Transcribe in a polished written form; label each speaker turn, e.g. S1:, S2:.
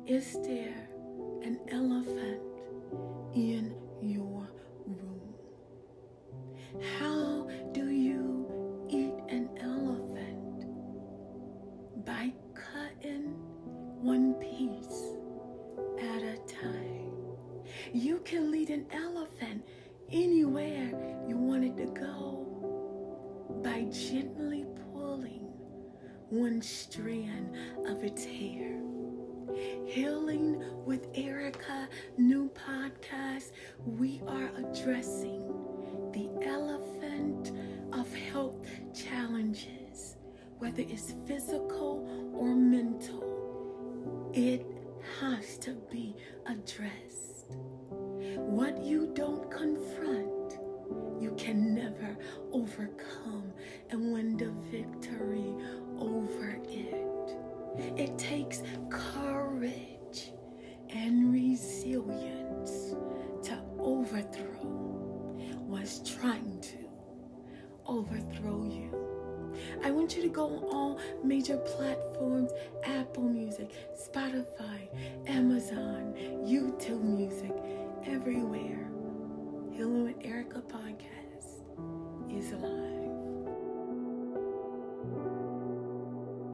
S1: Is there an elephant in your room? How do you eat an elephant? By cutting one piece at a time. You can lead an elephant anywhere you want it to go by gently pulling one strand of its hair. Healing with Erica, new podcast, we are addressing the elephant of health challenges, whether it's physical or mental. It has to be addressed. What you don't confront, you can never overcome and win the victory over it. It takes courage and resilience to overthrow what's trying to overthrow you. I want you to go on all major platforms: Apple Music, Spotify, Amazon, YouTube Music, everywhere. Healing with Erica podcast is live.